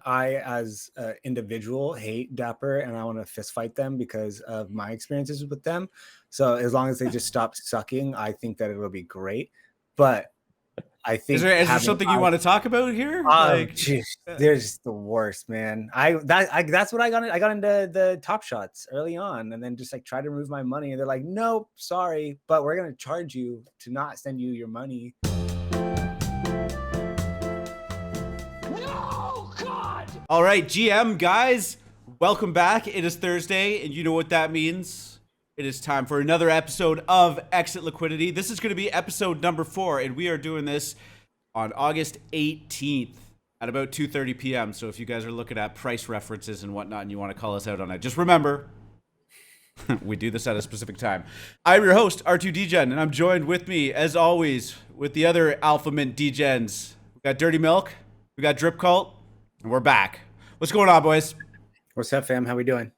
I as an individual hate Dapper and I want to fist fight them because of my experiences with them. So as long as they just stop sucking, I think that it'll be great. But I Is think there having something you want to talk about here? geez, they're just the worst, man. That's what I got. I got into the Top Shots early on, and then just like try to remove my money, and they're like, "Nope, sorry, but we're gonna charge you to not send you your money." No, God! All right, GM guys, welcome back. It is Thursday, and you know what that means. It is time for another episode of Exit Liquidity. This is going to be episode number 4, and we are doing this on August 18th at about 2:30 p.m. So if you guys are looking at price references and whatnot and you want to call us out on it, just remember, we do this at a specific time. I'm your host, R2Dgen, and I'm joined with me, as always, with the other Alpha Mint Dgens. We got Dirty Milk, we got Drip Cult, and we're back. What's going on, boys? What's up, fam? How we doing?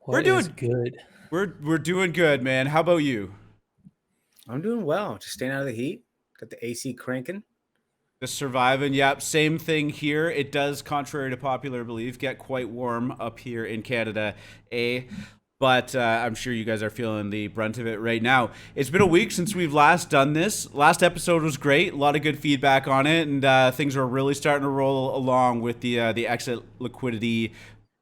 We're doing good. We're doing good, man. How about you? I'm doing well. Just staying out of the heat. Got the AC cranking. Just surviving. Yep, same thing here. It does, contrary to popular belief, get quite warm up here in Canada, But I'm sure you guys are feeling the brunt of it right now. It's been a week since we've last done this. Last episode was great. A lot of good feedback on it, and things are really starting to roll along with the Exit Liquidity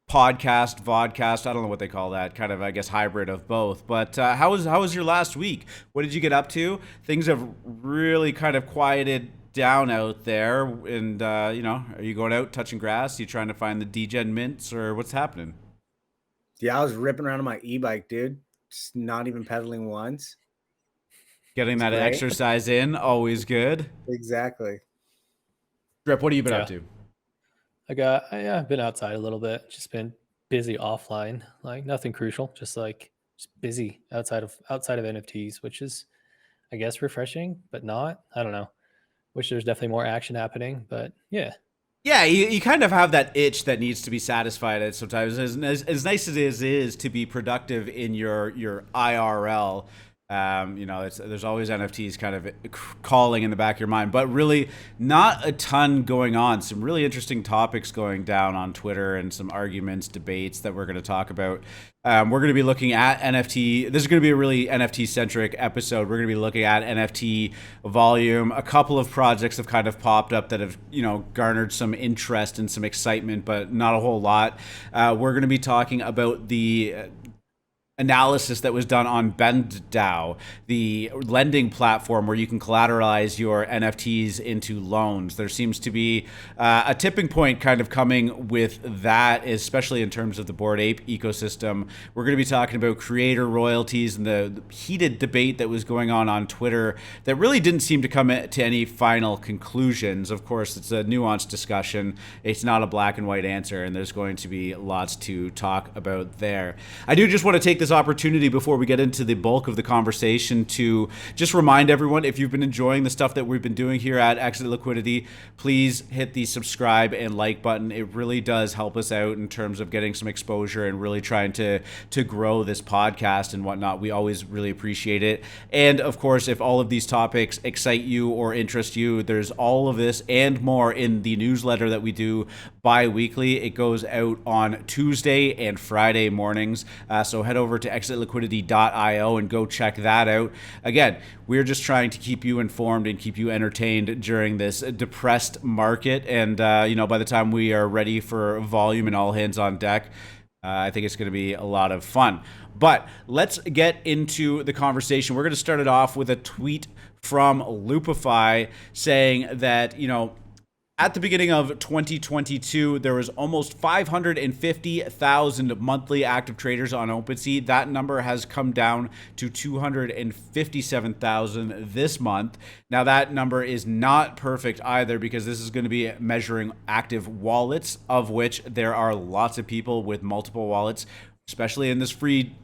podcast, vodcast. I don't know what they call that. Kind of, I guess, hybrid of both. But how was your last week? What did you get up to? Things have really kind of quieted down out there. And, are you going out touching grass? Are you trying to find the Dgen mints, or what's happening? Yeah, I was ripping around on my e-bike, dude. Just not even pedaling once. Getting that exercise in, always good. Exactly. Drip, what have you been up to? I've been outside a little bit. Just been busy offline, like nothing crucial. Just busy outside of NFTs, which is, I guess, refreshing, but not. I don't know. Wish there's definitely more action happening, but yeah. Yeah, you kind of have that itch that needs to be satisfied at sometimes. As nice as it is to be productive in your IRL, there's always NFTs kind of calling in the back of your mind, but really not a ton going on. Some really interesting topics going down on Twitter and some arguments, debates that we're going to talk about. We're going to be looking at NFT. This is going to be a really NFT-centric episode. We're going to be looking at NFT volume. A couple of projects have kind of popped up that have, garnered some interest and some excitement, but not a whole lot. We're going to be talking about the analysis that was done on BendDAO, the lending platform where you can collateralize your NFTs into loans. There seems to be a tipping point kind of coming with that, especially in terms of the Bored Ape ecosystem. We're going to be talking about creator royalties and the heated debate that was going on Twitter that really didn't seem to come to any final conclusions. Of course, it's a nuanced discussion. It's not a black and white answer, and there's going to be lots to talk about there. I do just want to take this opportunity before we get into the bulk of the conversation to just remind everyone, if you've been enjoying the stuff that we've been doing here at Exit Liquidity, please hit the subscribe and like button. It really does help us out in terms of getting some exposure and really trying to grow this podcast and whatnot. We always really appreciate it. And of course, if all of these topics excite you or interest you, there's all of this and more in the newsletter that we do bi-weekly. It goes out on Tuesday and Friday mornings. So head over to exitliquidity.io and go check that out. Again, we're just trying to keep you informed and keep you entertained during this depressed market. And, by the time we are ready for volume and all hands on deck, I think it's going to be a lot of fun. But let's get into the conversation. We're going to start it off with a tweet from Loopify saying that, at the beginning of 2022, there was almost 550,000 monthly active traders on OpenSea. That number has come down to 257,000 this month. Now, that number is not perfect either, because this is going to be measuring active wallets, of which there are lots of people with multiple wallets, especially in this free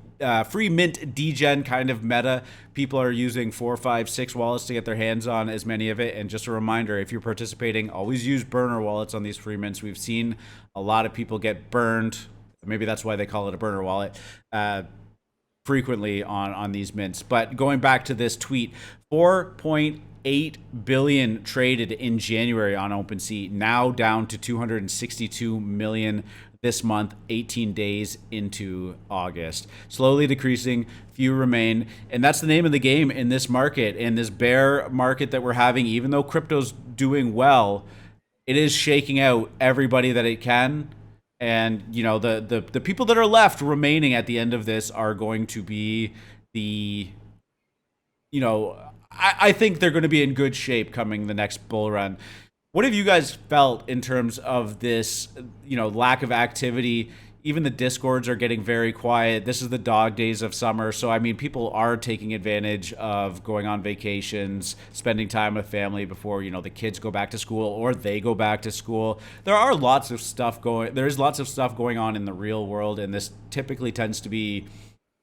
mint degen kind of meta. People are using 4, 5, 6 wallets to get their hands on as many of it. And just a reminder, if you're participating, always use burner wallets on these free mints. We've seen a lot of people get burned. Maybe that's why they call it a burner wallet frequently on these mints. But going back to this tweet, 208 billion traded in January on OpenSea, now down to 262 million this month, 18 days into August. Slowly decreasing, few remain. And that's the name of the game in this market, in this bear market that we're having. Even though crypto's doing well, it is shaking out everybody that it can. And, you know, the people that are left remaining at the end of this are going to be the, you know, I think they're going to be in good shape coming the next bull run. What have you guys felt in terms of this, you know, lack of activity? Even the Discords are getting very quiet. This is the dog days of summer. So, I mean, people are taking advantage of going on vacations, spending time with family before, you know, the kids go back to school or they go back to school. There's lots of stuff going on in the real world. And this typically tends to be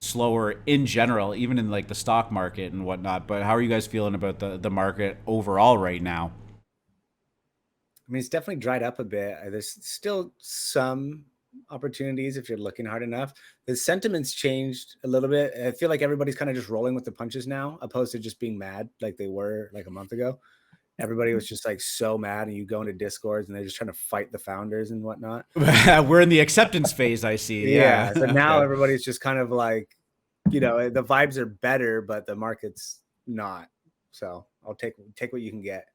slower in general, even in like the stock market and whatnot. But how are you guys feeling about the market overall right now? I mean, it's definitely dried up a bit. There's still some opportunities if you're looking hard enough. The sentiment's changed a little bit. I feel like everybody's kind of just rolling with the punches now, opposed to just being mad like they were like a month ago. Everybody was just like so mad, and you go into Discords and they're just trying to fight the founders and whatnot. We're in the acceptance phase, I see. Yeah. So now Okay. everybody's just kind of like, you know, the vibes are better, but the market's not. So I'll take what you can get.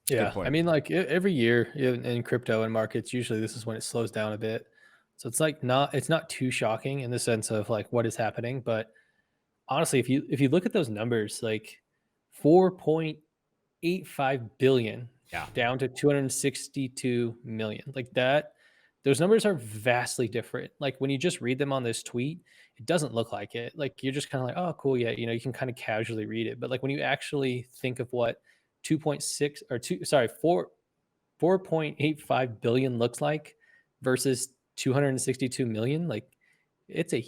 Yeah, I mean, like every year in crypto and markets, usually this is when it slows down a bit. So it's not too shocking in the sense of like what is happening. But honestly, if you look at those numbers, like 4.85 billion Yeah. down to 262 million, like that, those numbers are vastly different. Like when you just read them on this tweet, it doesn't look like it. Like you're just kind of like, oh, cool, yeah, you know, you can kind of casually read it. But like when you actually think of what 2.6 or 2 sorry 4.85 billion looks like versus 262 million, like it's a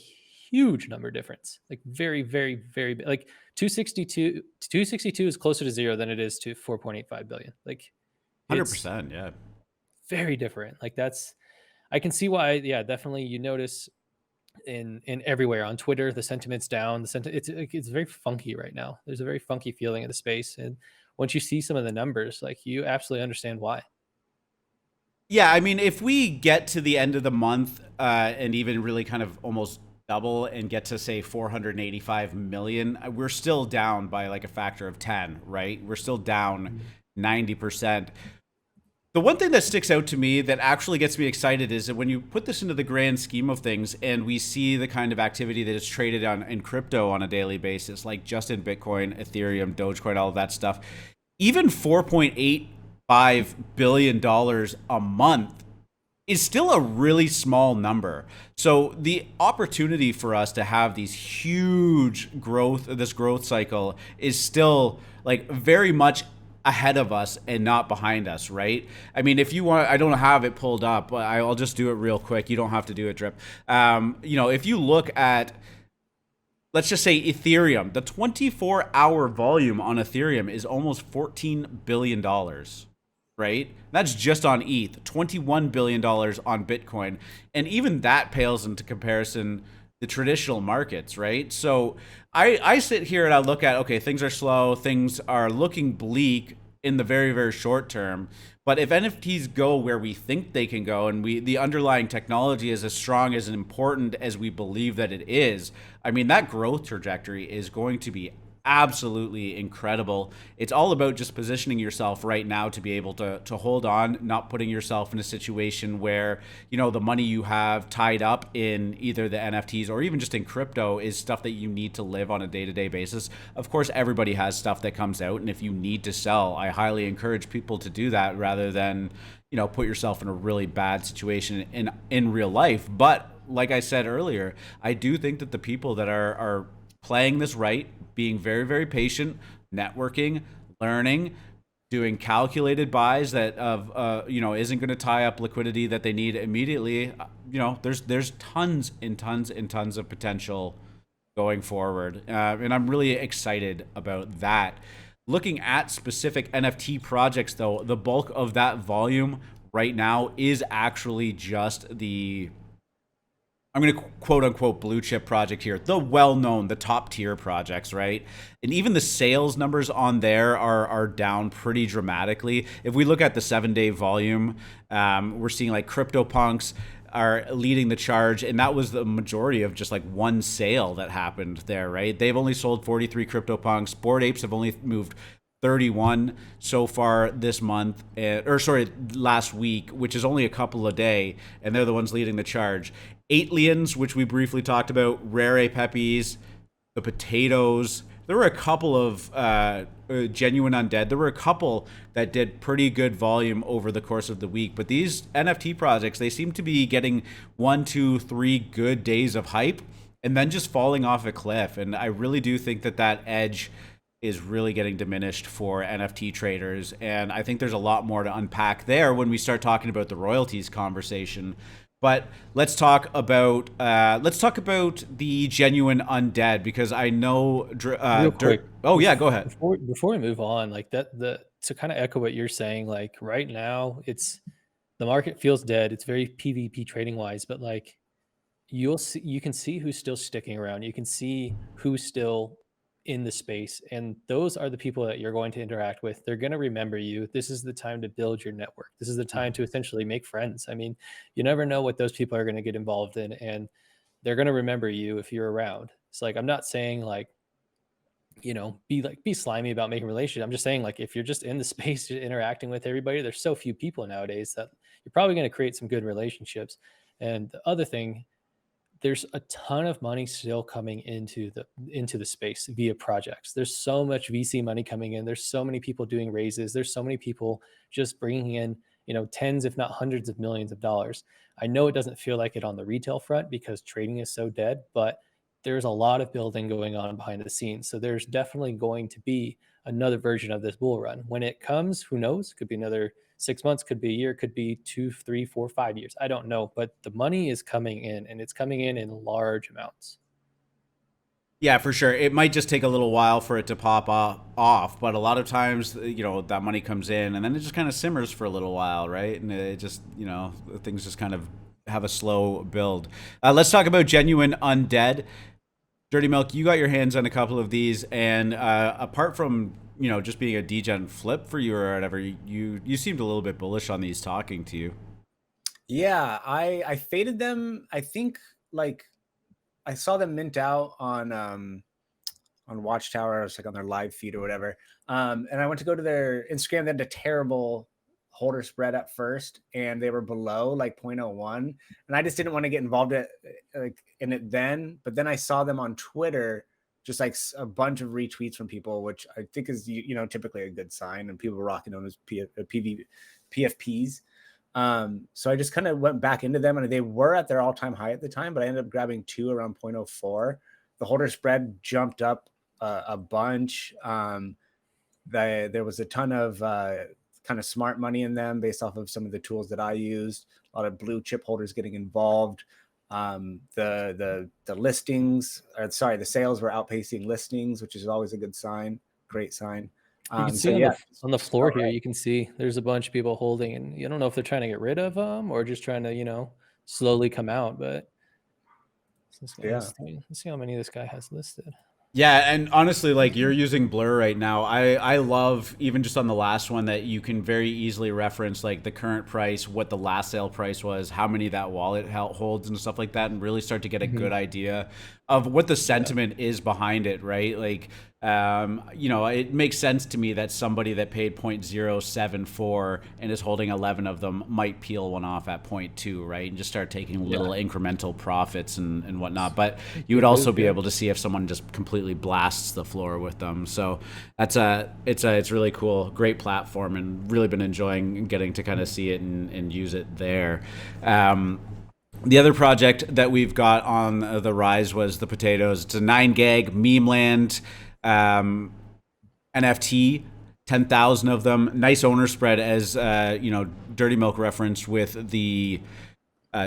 huge number difference, like very very very big. Like 262 is closer to zero than it is to 4.85 billion. Like it's 100%. Yeah. very different. Like that's, I can see why. Yeah, definitely you notice in everywhere on Twitter the sentiment's down. It's very funky right now. There's a very funky feeling in the space, and once you see some of the numbers, like you absolutely understand why. Yeah, I mean, if we get to the end of the month and even really kind of almost double and get to say 485 million, we're still down by like a factor of 10, right? We're still down 90%. The one thing that sticks out to me that actually gets me excited is that when you put this into the grand scheme of things and we see the kind of activity that is traded on in crypto on a daily basis, like just in Bitcoin, Ethereum, Dogecoin, all of that stuff, even $4.85 billion a month is still a really small number. So the opportunity for us to have these huge growth, this growth cycle is still like very much ahead of us and not behind us, right? I mean, if you want, I don't have it pulled up, but I'll just do it real quick. You don't have to do it, Drip. You know, if you look at, let's just say Ethereum, the 24-hour volume on Ethereum is almost $14 billion, right? That's just on ETH, $21 billion on Bitcoin. And even that pales into comparison the traditional markets, right? So I sit here and I look at, okay, things are slow, things are looking bleak in the very, very short term. But if NFTs go where we think they can go, and the underlying technology is as strong as important as we believe that it is, I mean, that growth trajectory is going to be absolutely incredible. It's all about just positioning yourself right now to be able to hold on, not putting yourself in a situation where, you know, the money you have tied up in either the NFTs or even just in crypto is stuff that you need to live on a day-to-day basis. Of course, everybody has stuff that comes out, and if you need to sell, I highly encourage people to do that rather than, you know, put yourself in a really bad situation in real life. But like I said earlier, I do think that the people that are playing this right, being very, very patient, networking, learning, doing calculated buys that you know, isn't going to tie up liquidity that they need immediately. You know, there's tons and tons and tons of potential going forward, and I'm really excited about that. Looking at specific NFT projects, though, the bulk of that volume right now is actually just the I'm going to quote unquote blue chip project here, the well-known, the top tier projects, right? And even the sales numbers on there are down pretty dramatically. If we look at the 7-day volume, we're seeing like CryptoPunks are leading the charge, and that was the majority of just like one sale that happened there, right? They've only sold 43 CryptoPunks. Bored Apes have only moved 31 so far this month, last week, which is only a couple a day, and they're the ones leading the charge. Atelians, which we briefly talked about, Rare Peppies, the Potatoes. There were a couple of Genuine Undead. There were a couple that did pretty good volume over the course of the week. But these NFT projects, they seem to be getting 1, 2, 3 good days of hype and then just falling off a cliff. And I really do think that edge is really getting diminished for NFT traders. And I think there's a lot more to unpack there when we start talking about the royalties conversation. But let's talk about the Genuine Undead, because I know Real quick. Oh yeah, go ahead. Before we move on, like to kind of echo what you're saying, like right now the market feels dead. It's very PvP trading wise, but like you can see who's still sticking around. You can see who's still in the space, and those are the people that you're going to interact with. They're going to remember you. This is the time to build your network. This is the time to essentially make friends. I mean, you never know what those people are going to get involved in, and they're going to remember you if you're around. It's like, I'm not saying like, be slimy about making relationships. I'm just saying, like, if you're just in the space, just interacting with everybody, there's so few people nowadays that you're probably going to create some good relationships. And the other thing, there's a ton of money still coming into the space via projects. There's so much VC money coming in. There's so many people doing raises. There's so many people just bringing in, tens, if not hundreds of millions of dollars. I know it doesn't feel like it on the retail front because trading is so dead, but there's a lot of building going on behind the scenes. So there's definitely going to be another version of this bull run. When it comes, who knows? Could be another 6 months, could be a year, could be 2, 3, 4, 5 years. I don't know, but the money is coming in, and it's coming in large amounts. Yeah, for sure. It might just take a little while for it to pop off, but a lot of times, that money comes in and then it just kind of simmers for a little while, right? And it just, things just kind of have a slow build. Let's talk about Genuine Undead. Dirty Milk, you got your hands on a couple of these, and apart from just being a degen flip for you or whatever, you seemed a little bit bullish on these talking to you. Yeah, I faded them. I think like I saw them mint out on Watchtower. I was like on their live feed or whatever. And I went to go to their Instagram. They had a terrible holder spread at first, and they were below like 0.01. And I just didn't want to get involved in it then. But then I saw them on Twitter, just like a bunch of retweets from people, which I think is typically a good sign, and people were rocking on those PFPs. So I just kind of went back into them, and they were at their all-time high at the time, but I ended up grabbing 2 around 0.04. The holder spread jumped up a bunch. There was a ton of kind of smart money in them based off of some of the tools that I used. A lot of blue chip holders getting involved. The listings, the sales were outpacing listings, which is always a good sign. Great sign. You can see on the floor here, you can see there's a bunch of people holding, and you don't know if they're trying to get rid of them or just trying to, slowly come out. But let's see how many this guy has listed. Yeah, and honestly, like, you're using Blur right now. I love, even just on the last one, that you can very easily reference like the current price, what the last sale price was, how many that wallet holds and stuff like that, and really start to get a good idea of what the sentiment is behind it, right? Like, it makes sense to me that somebody that paid 0.074 and is holding 11 of them might peel one off at 0.2, right? And just start taking little incremental profits and whatnot. But you would also be able to see if someone just completely blasts the floor with them. So it's really cool, great platform, and really been enjoying getting to kind of see it and use it there. The other project that we've got on the rise was the Potatoes. It's a 9-gag meme land NFT, 10,000 of them. Nice owner spread, as Dirty Milk referenced with the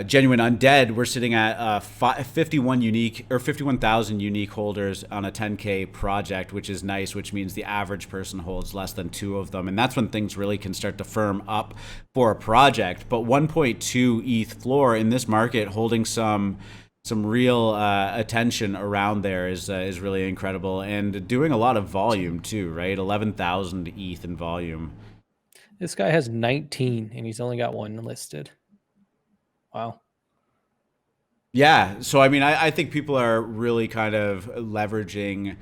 Genuine Undead. We're sitting at 51,000 unique holders on a 10K project, which is nice, which means the average person holds less than 2 of them. And that's when things really can start to firm up for a project. But 1.2 ETH floor in this market, holding some some real attention around there is really incredible, and doing a lot of volume too, right? 11,000 ETH in volume. This guy has 19 and he's only got one listed. Wow. Yeah, so I mean, I think people are really kind of leveraging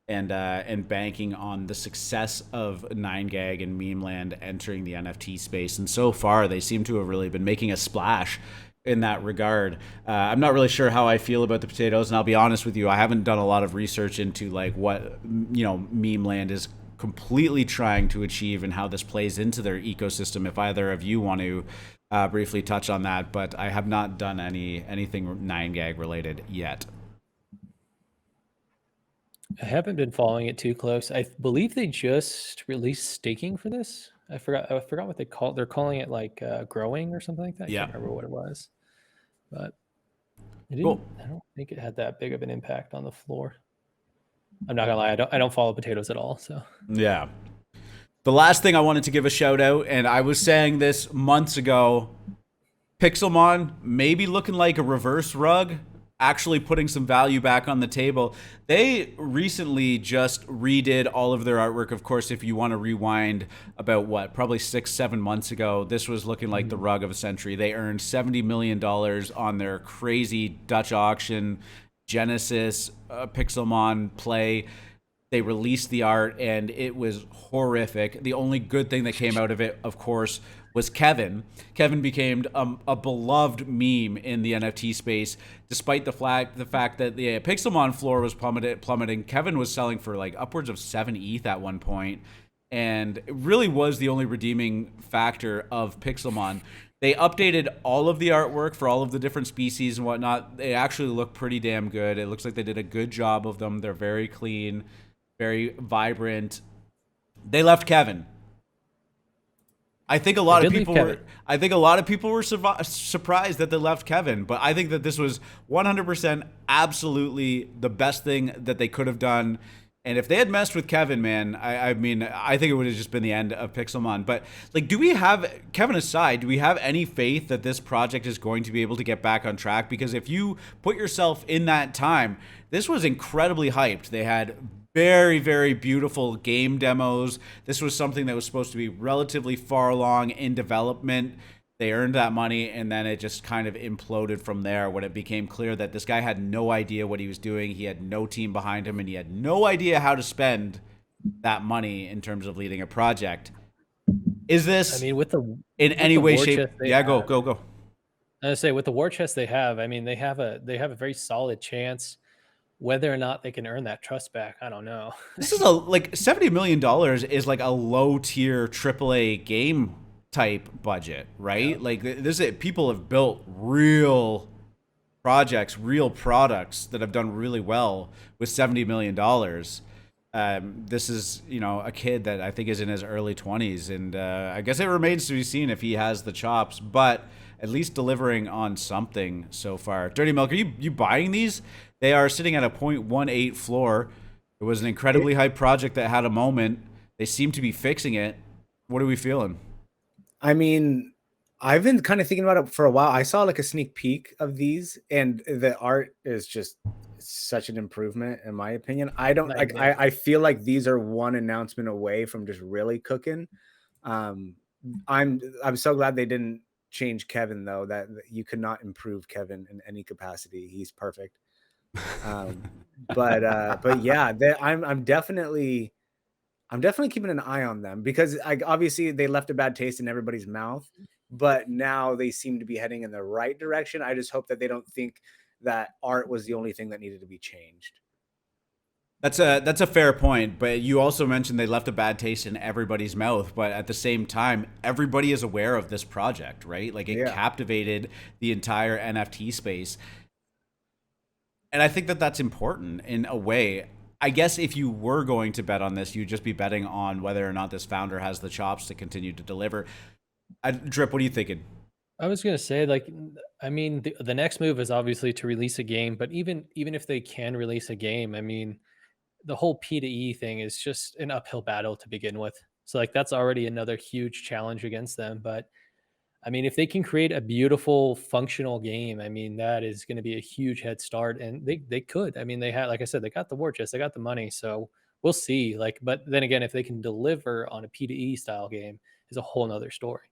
and banking on the success of 9gag and Memeland entering the NFT space, and so far they seem to have really been making a splash in that regard. I'm not really sure how I feel about the potatoes, and I'll be honest with you, I haven't done a lot of research into like what Memeland is completely trying to achieve and how this plays into their ecosystem. If either of you want to briefly touch on that, but I have not done anything 9gag related yet. I haven't been following it too close. I believe they just released staking for this. I forgot what they call it. They're calling it like growing or something like that. I Yeah. can't remember what it was. But it didn't, Cool. I don't think it had that big of an impact on the floor. I'm not gonna lie, I don't follow potatoes at all. So Yeah. The last thing I wanted to give a shout out, and I was saying this months ago, Pixelmon maybe looking like a reverse rug, actually putting some value back on the table. They recently just redid all of their artwork. Of course, if you want to rewind about probably 6-7 months ago, this was looking like the rug of a century. They earned $70 million on their crazy Dutch auction Genesis Pixelmon play. They released the art and it was horrific. The only good thing that came out of it, of course, was Kevin. Kevin became a beloved meme in the NFT space, despite the fact that the Pixelmon floor was plummeting. Kevin was selling for like upwards of 7 ETH at one point, and it really was the only redeeming factor of Pixelmon. They updated all of the artwork for all of the different species and whatnot. They actually look pretty damn good. It looks like they did a good job of them. They're very clean, very vibrant. They left Kevin. I think a lot of people were surprised that they left Kevin, but I think that this was 100% absolutely the best thing that they could have done. And if they had messed with Kevin, man, I mean, I think it would have just been the end of Pixelmon. But like, do we have, Kevin aside, do we have any faith that this project is going to be able to get back on track? Because if you put yourself in that time, this was incredibly hyped. They had very, very beautiful game demos. This was something that was supposed to be relatively far along in development. They earned that money, and then it just kind of imploded from there when it became clear that this guy had no idea what he was doing. He had no team behind him, and he had no idea how to spend that money in terms of leading a project. Is this, I mean, with in any way, shape? Yeah, go. I was gonna say, with the war chest they have, I mean, they have a very solid chance. Whether or not they can earn that trust back, I don't know. This is like $70 million is like a low tier AAA game type budget, right? Yeah. Like people have built real projects, real products that have done really well with $70 million. This is, a kid that I think is in his early 20s, and I guess it remains to be seen if he has the chops, but at least delivering on something so far. Dirty Milk, are you buying these? They are sitting at a 0.18 floor. It was an incredibly hype project that had a moment. They seem to be fixing it. What are we feeling? I mean, I've been kind of thinking about it for a while. I saw like a sneak peek of these, and the art is just such an improvement in my opinion. I feel like these are one announcement away from just really cooking. I'm so glad they didn't change Kevin though. That you could not improve Kevin in any capacity. He's perfect. But yeah, I'm definitely keeping an eye on them, because obviously they left a bad taste in everybody's mouth, but now they seem to be heading in the right direction. I just hope that they don't think that art was the only thing that needed to be changed. That's a fair point, but you also mentioned they left a bad taste in everybody's mouth, but at the same time, everybody is aware of this project, right? Like it captivated the entire NFT space. And I think that that's important in a way. I guess if you were going to bet on this, you'd just be betting on whether or not this founder has the chops to continue to deliver. Drip, what are you thinking? I was going to say, like, I mean, the next move is obviously to release a game, but even if they can release a game, I mean, the whole P2E thing is just an uphill battle to begin with. So like, that's already another huge challenge against them. But I mean, if they can create a beautiful, functional game, I mean, that is going to be a huge head start. And they could. I mean, they had, like I said, they got the war chest, they got the money. So we'll see. Like, but then again, if they can deliver on a P2E style game, is a whole nother story.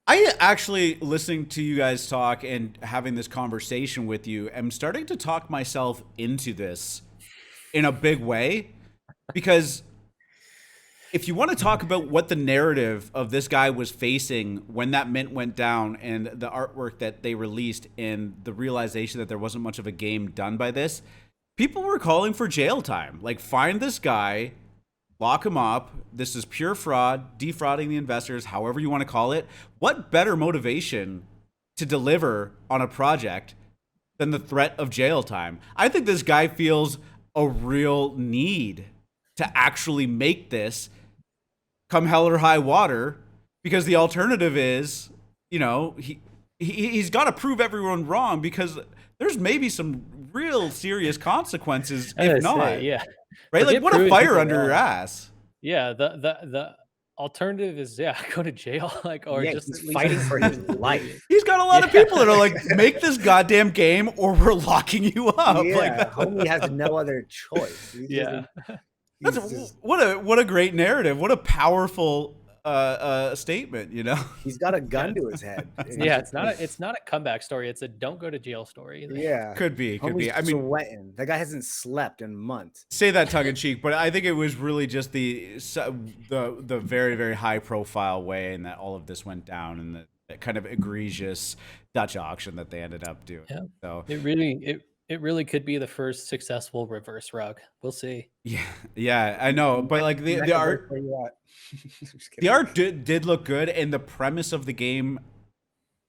I actually, listening to you guys talk and having this conversation with you, am starting to talk myself into this in a big way, because if you want to talk about what the narrative of this guy was facing when that mint went down and the artwork that they released and the realization that there wasn't much of a game done by this, people were calling for jail time. Like, find this guy, lock him up. This is pure fraud, defrauding the investors, however you want to call it. What better motivation to deliver on a project than the threat of jail time? I think this guy feels a real need to actually make this come hell or high water, because the alternative is, you know, he's got to prove everyone wrong, because there's maybe some real serious consequences if not. Yeah. Right? Like, what a fire under your ass. Yeah, the alternative is, yeah, go to jail, like, or Yeah, just he's fighting for his life. He's got a lot of people that are like, make this goddamn game or we're locking you up. Yeah, Like, homie has no other choice. What a great narrative. What a powerful statement, you know? He's got a gun to his head. Yeah, it's not a comeback story. It's a don't go to jail story. Yeah, Could be. I mean, sweating. That guy hasn't slept in months. Say that tongue in cheek, but I think it was really just the very, very high profile way and that all of this went down, and the kind of egregious Dutch auction that they ended up doing. Yeah. So it really could be the first successful reverse rug. We'll see. Yeah, I know, but like the art, the art did look good, and the premise of the game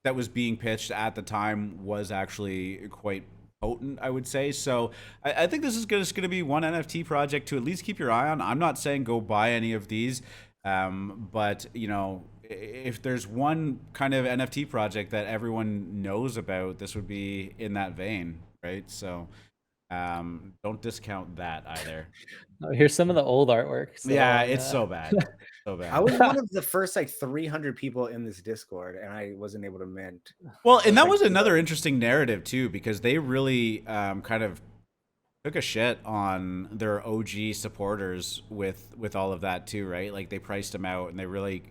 that was being pitched at the time was actually quite potent, I would say. So I think this is just going to be one NFT project to at least keep your eye on. I'm not saying go buy any of these, but you know, if there's one kind of NFT project that everyone knows about, this would be in that vein, right? So don't discount that either. Oh, here's some of the old artwork. So, yeah, it's so bad. So bad. I was one of the first like 300 people in this Discord, and I wasn't able to mint. Well, and that was another interesting narrative too, because they really kind of took a shit on their OG supporters with all of that too, right? Like, they priced them out, and they really,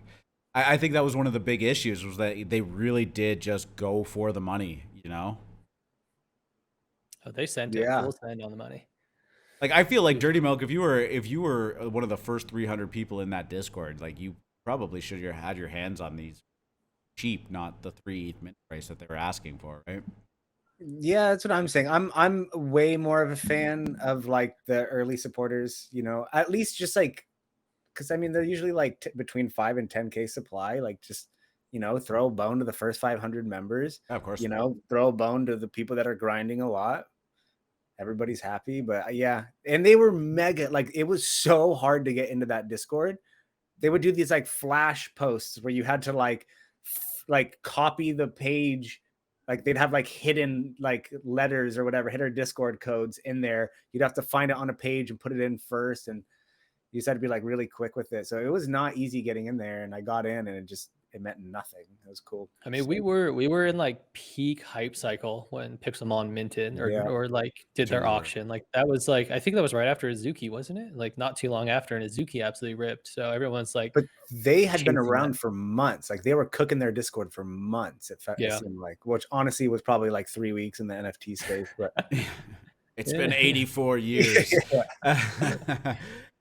I think that was one of the big issues, was that they really did just go for the money, you know? Oh, they sent it full send on the money. Like, I feel like Dirty Milk, if you were one of the first 300 people in that Discord, like, you probably should have had your hands on these cheap, not the 3 ETH mint price that they were asking for, right? Yeah, that's what I'm saying. I'm way more of a fan of like the early supporters, you know, at least just like, because I mean, they're usually like between 5 and 10K supply. Like, just, you know, throw a bone to the first 500 members. Yeah, of course. You know, throw a bone to the people that are grinding a lot. Everybody's happy. But yeah, and they were mega, like, it was so hard to get into that Discord. They would do these like flash posts where you had to like copy the page. Like, they'd have like hidden like letters or whatever, hidden Discord codes in there. You'd have to find it on a page and put it in first, and you just had to be like really quick with it. So it was not easy getting in there, and I got in, and it meant nothing. It was cool. I mean, we were in like peak hype cycle when Pixelmon minted or like did their auction. Like, that was like, I think that was right after Azuki, wasn't it? Like, not too long after, and Azuki absolutely ripped. So everyone's like, but they had been around for months. Like, they were cooking their Discord for months. It seemed like, which honestly was probably like 3 weeks in the NFT space. But it's been 84 years.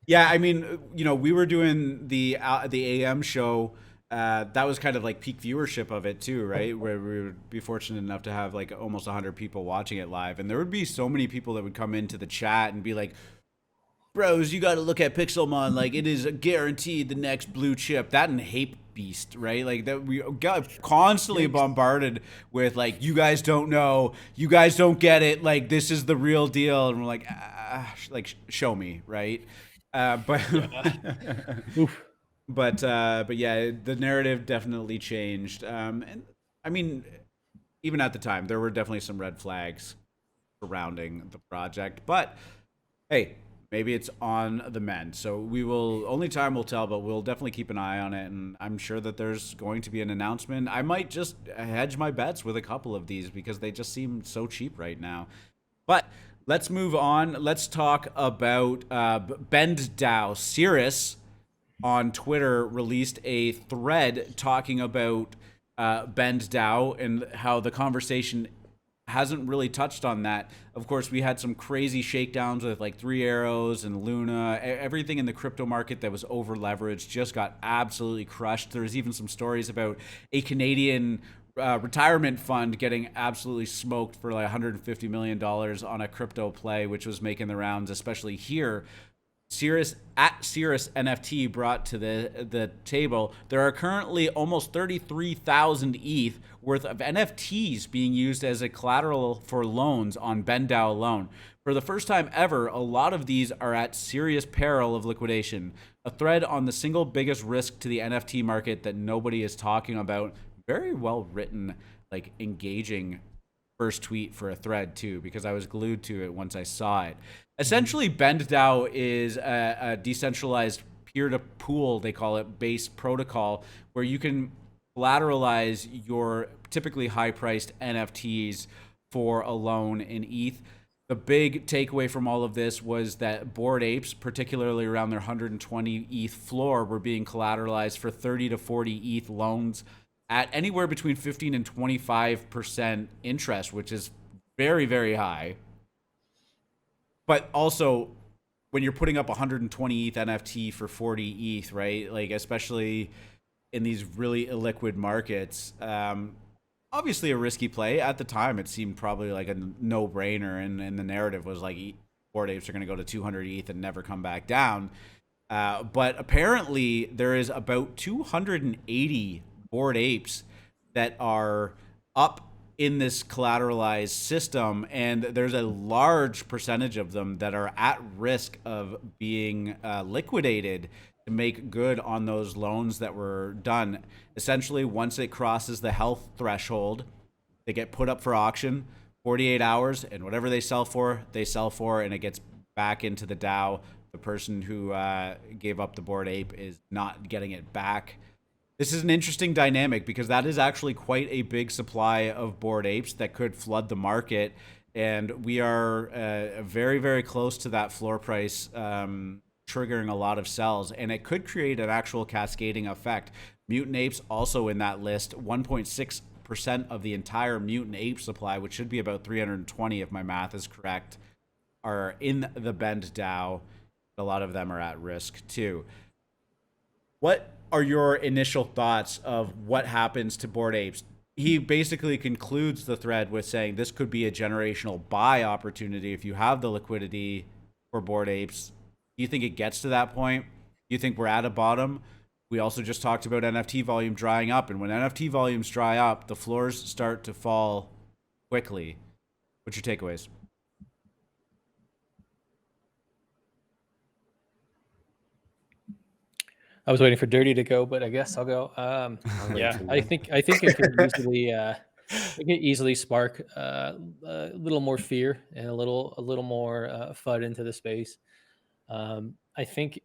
Yeah, I mean, you know, we were doing the AM show. That was kind of like peak viewership of it too, right? Where we would be fortunate enough to have like almost 100 people watching it live, and there would be so many people that would come into the chat and be like, "Bros, you got to look at Pixelmon. Like, it is guaranteed the next blue chip." That and Hate Beast, right? Like, that we got constantly bombarded with like, "You guys don't know, you guys don't get it. Like, this is the real deal," and we're like, like, show me, right? But yeah, the narrative definitely changed. And I mean, even at the time, there were definitely some red flags surrounding the project. But hey, maybe it's on the mend. So we will, only time will tell, but we'll definitely keep an eye on it. And I'm sure that there's going to be an announcement. I might just hedge my bets with a couple of these because they just seem so cheap right now. But let's move on. Let's talk about BendDAO. Cirrus on Twitter released a thread talking about BendDAO and how the conversation hasn't really touched on that. Of course, we had some crazy shakedowns with like Three Arrows and Luna. Everything in the crypto market that was over leveraged just got absolutely crushed. There was even some stories about a Canadian retirement fund getting absolutely smoked for like $150 million on a crypto play, which was making the rounds, especially here. Cirrus NFT brought to the table, there are currently almost 33,000 ETH worth of NFTs being used as a collateral for loans on BendDAO alone. For the first time ever, a lot of these are at serious peril of liquidation. A thread on the single biggest risk to the NFT market that nobody is talking about. Very well written, like engaging first tweet for a thread too, because I was glued to it once I saw it. Essentially, BendDAO is a decentralized peer-to-pool, they call it, based protocol where you can collateralize your typically high-priced NFTs for a loan in ETH. The big takeaway from all of this was that Bored Apes, particularly around their 120 ETH floor, were being collateralized for 30 to 40 ETH loans at anywhere between 15 and 25% interest, which is very, very high. But also, when you're putting up 120 ETH NFT for 40 ETH, right? Like, especially in these really illiquid markets, obviously a risky play. At the time, it seemed probably like a no-brainer, and the narrative was like, Bored Apes are going to go to 200 ETH and never come back down. But apparently, there is about 280 Bored Apes that are up in this collateralized system, and there's a large percentage of them that are at risk of being liquidated to make good on those loans that were done. Essentially, once it crosses the health threshold, they get put up for auction 48 hours, and whatever they sell for, and it gets back into the DAO. The person who gave up the Bored Ape is not getting it back. This is an interesting dynamic because that is actually quite a big supply of Bored Apes that could flood the market. And we are very, very close to that floor price triggering a lot of sells. And it could create an actual cascading effect. Mutant Apes also in that list, 1.6% of the entire Mutant Ape supply, which should be about 320 if my math is correct, are in the BendDAO. A lot of them are at risk too. What are your initial thoughts of what happens to Bored Apes? He basically concludes the thread with saying this could be a generational buy opportunity if you have the liquidity for Bored Apes. Do you think it gets to that point? Do you think we're at a bottom? We also just talked about NFT volume drying up, and when NFT volumes dry up, the floors start to fall quickly. What's your takeaways? I was waiting for Dirty to go, but I guess I'll go. Yeah, I think it could easily spark a little more fear and a little more FUD into the space. I think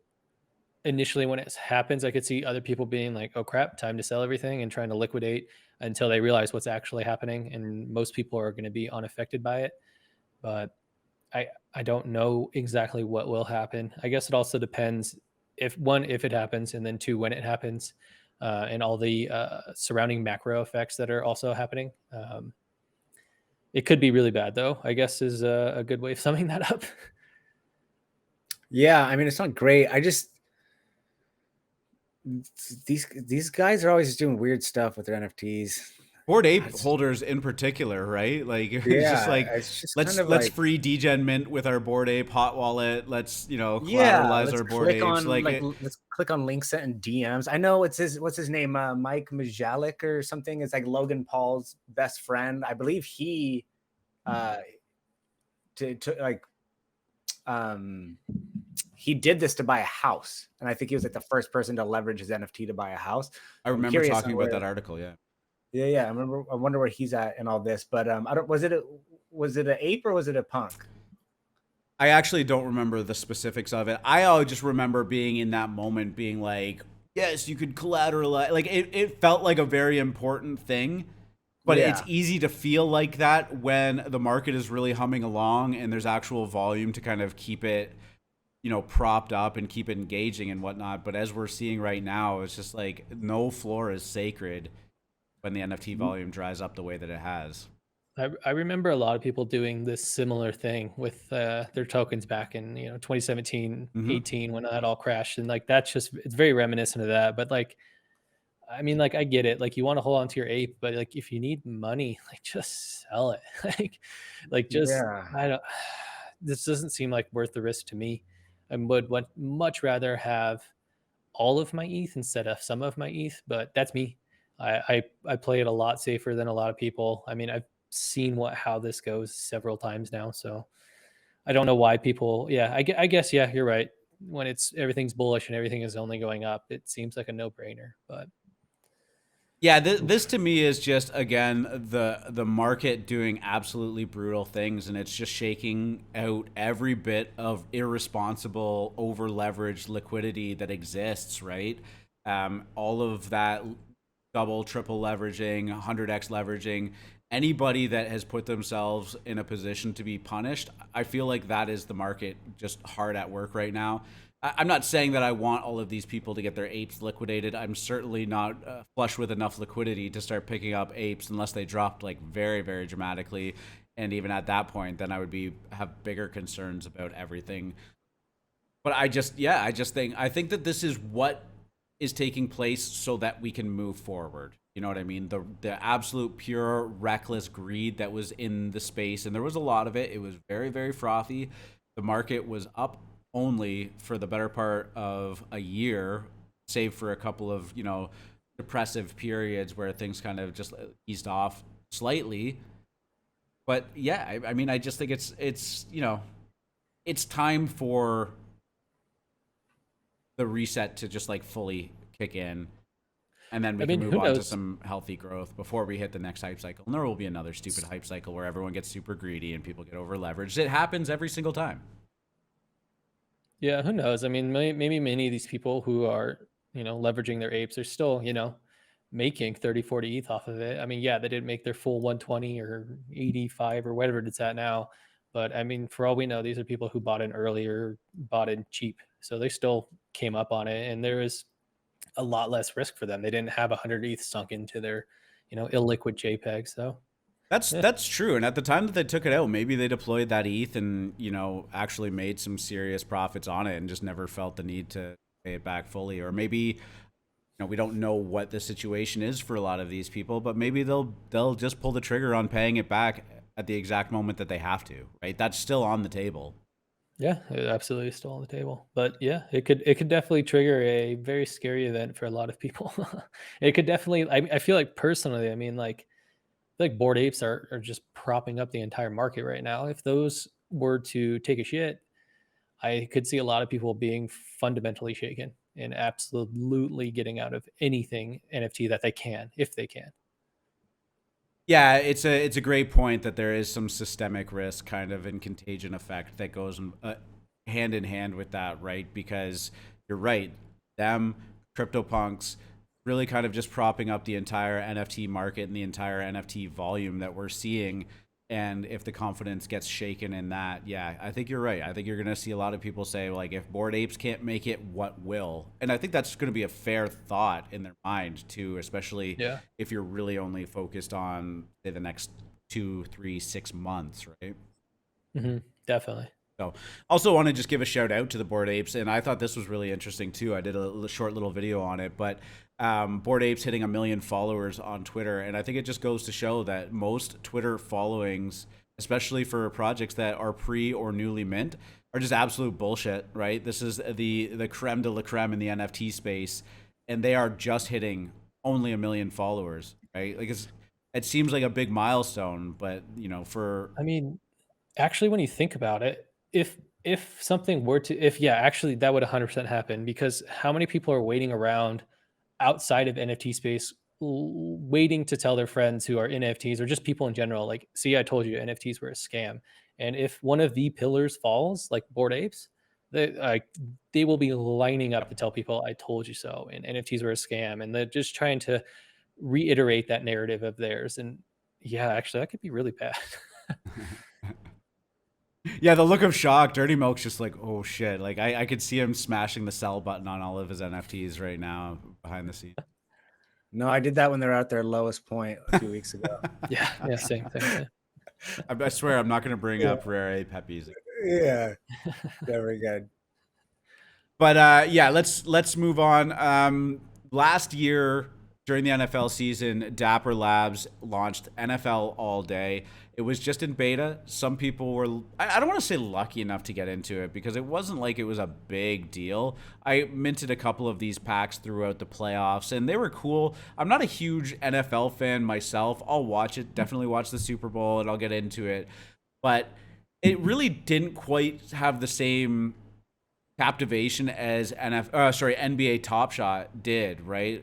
initially when it happens, I could see other people being like, "Oh crap, time to sell everything," and trying to liquidate until they realize what's actually happening, and most people are going to be unaffected by it. But I don't know exactly what will happen. I guess it also depends if it happens, and then two, when it happens, and all the surrounding macro effects that are also happening. It could be really bad, though, I guess is a good way of summing that up. Yeah, I mean, it's not great. I just these guys are always doing weird stuff with their NFTs. Bored Ape holders in particular, right? Like it's just like it's just let's like, free degen mint with our Bored Ape hot wallet. Let's collateralize let's our Bored Apes. on, let's click on links sent in DMs. I know what's his name, Mike Majalik or something. It's like Logan Paul's best friend. I believe he he did this to buy a house, and I think he was like the first person to leverage his NFT to buy a house. I remember talking about that article. Yeah. I wonder where he's at in all this. But I don't. Was it an ape or was it a punk? I actually don't remember the specifics of it. I always just remember being in that moment, being like, yes, you could collateralize. Like it felt like a very important thing. But it's Yeah. easy to feel like that when the market is really humming along and there's actual volume to kind of keep it, propped up and keep it engaging and whatnot. But as we're seeing right now, it's just like no floor is sacred when the NFT volume dries up the way that it has. I remember a lot of people doing this similar thing with their tokens back in 2017, Mm-hmm. 18 when that all crashed, and like that's just it's very reminiscent of that. But like, I mean, like I get it, like you want to hold on to your ape, but like if you need money, like just sell it, like just Yeah. I don't. This doesn't seem like worth the risk to me. I would much rather have all of my ETH instead of some of my ETH, but that's me. I play it a lot safer than a lot of people. I mean, I've seen how this goes several times now, so I don't know why people. Yeah, I guess yeah, you're right. When it's everything's bullish and everything is only going up, it seems like a no brainer. But Yeah, this to me is just again the market doing absolutely brutal things, and it's just shaking out every bit of irresponsible, over leveraged liquidity that exists. Right, all of that double, triple leveraging, 100x leveraging. Anybody that has put themselves in a position to be punished, I feel like that is the market just hard at work right now. I'm not saying that I want all of these people to get their apes liquidated. I'm certainly not flush with enough liquidity to start picking up apes unless they dropped like very, very dramatically. And even at that point, then I would have bigger concerns about everything. But I think that this is what is taking place so that we can move forward. You know what I mean? The absolute pure reckless greed that was in the space, and there was a lot of it. It was very, very frothy. The market was up only for the better part of a year, save for a couple of, depressive periods where things kind of just eased off slightly. But yeah, I mean, I just think it's time for the reset to just like fully kick in, and then we I can mean, move who on to knows? some healthy growth before we hit the next hype cycle. And there will be another stupid hype cycle where everyone gets super greedy and people get over leveraged. It happens every single time. Yeah, who knows? I mean, maybe many of these people who are, leveraging their apes are still, making 30, 40 ETH off of it. I mean, yeah, they didn't make their full 120 or 85 or whatever it's at now. But I mean, for all we know, these are people who bought in earlier, bought in cheap. So they still came up on it. And there was a lot less risk for them. They didn't have 100 ETH sunk into their, illiquid JPEG. So, yeah. That's true. And at the time that they took it out, maybe they deployed that ETH and, actually made some serious profits on it and just never felt the need to pay it back fully. Or maybe, we don't know what the situation is for a lot of these people, but maybe they'll just pull the trigger on paying it back at the exact moment that they have to, right? That's still on the table. Yeah, it absolutely is still on the table. But yeah, it could definitely trigger a very scary event for a lot of people. It could definitely I feel like personally, I mean like bored apes are just propping up the entire market right now. If those were to take a shit, I could see a lot of people being fundamentally shaken and absolutely getting out of anything NFT that they can, if they can. Yeah, it's a great point that there is some systemic risk kind of and contagion effect that goes hand in hand with that, right? Because you're right, them CryptoPunks really kind of just propping up the entire NFT market and the entire NFT volume that we're seeing. And if the confidence gets shaken in that, yeah, I think you're right. I think you're going to see a lot of people say, like, if Bored Apes can't make it, what will? And I think that's going to be a fair thought in their mind, too, especially Yeah. if you're really only focused on, say, the next 2, 3, 6 months, right? Definitely. So, also want to just give a shout out to the Bored Apes, and I thought this was really interesting too. I did a short little video on it, but Bored Apes hitting 1 million followers on Twitter, and I think it just goes to show that most Twitter followings, especially for projects that are pre or newly mint, are just absolute bullshit. Right? This is the creme de la creme in the NFT space, and they are just hitting only 1 million followers. Right? Like it seems like a big milestone, but for I mean, actually, when you think about it, if something were to if yeah, actually that would 100% happen because how many people are waiting around outside of NFT space waiting to tell their friends who are in NFTs or just people in general like, "See, I told you NFTs were a scam." And if one of the pillars falls, like Bored Apes, they will be lining up to tell people, "I told you so," and NFTs were a scam, and they're just trying to reiterate that narrative of theirs. And yeah, actually, that could be really bad. Yeah, the look of shock. Dirty Milk's just like, oh shit. Like I could see him smashing the sell button on all of his NFTs right now behind the scenes. No, I did that when they were at their lowest point a few weeks ago. Yeah, same thing. Yeah. I swear I'm not going to bring up Rare Ape Peppies. Yeah, very good. But yeah, let's move on. Last year during the NFL season, Dapper Labs launched NFL All Day. It was just in beta. Some people were, I don't want to say lucky enough to get into it because it wasn't like it was a big deal. I minted a couple of these packs throughout the playoffs and they were cool. I'm not a huge NFL fan myself. I'll watch it, definitely watch the Super Bowl and I'll get into it. But it really didn't quite have the same captivation as NBA Top Shot did, right?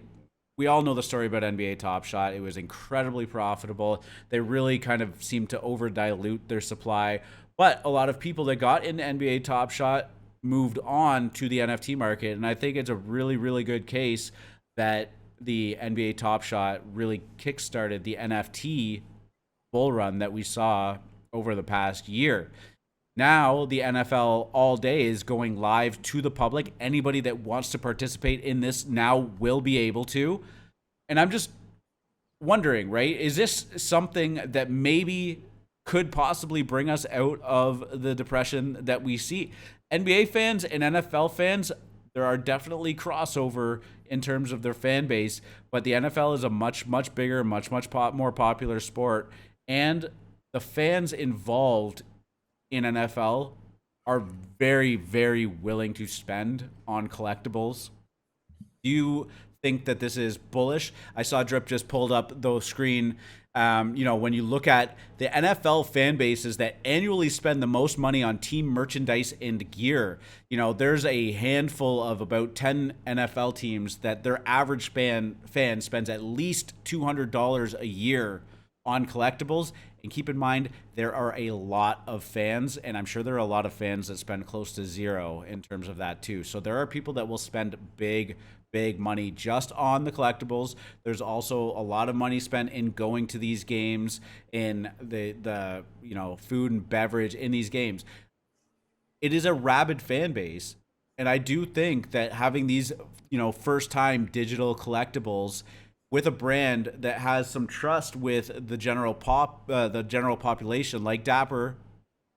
We all know the story about NBA Top Shot. It was incredibly profitable. They really kind of seemed to over dilute their supply. But a lot of people that got into NBA Top Shot moved on to the NFT market. And I think it's a really, really good case that the NBA Top Shot really kickstarted the NFT bull run that we saw over the past year. Now the NFL All Day is going live to the public. Anybody that wants to participate in this now will be able to. And I'm just wondering, right? Is this something that maybe could possibly bring us out of the depression that we see? NBA fans and NFL fans, there are definitely crossover in terms of their fan base, but the NFL is a much, much bigger, much more popular sport. And the fans involved in NFL are very, very willing to spend on collectibles. Do you think that this is bullish? I saw Drip just pulled up the screen. When you look at the NFL fan bases that annually spend the most money on team merchandise and gear, there's a handful of about 10 NFL teams that their average fan spends at least $200 a year on collectibles. And keep in mind, there are a lot of fans, and I'm sure there are a lot of fans that spend close to zero in terms of that too. So there are people that will spend big money just on the collectibles. There's also a lot of money spent in going to these games, in the food and beverage in these games. It is a rabid fan base, and I do think that having these first time digital collectibles with a brand that has some trust with the general population, like Dapper,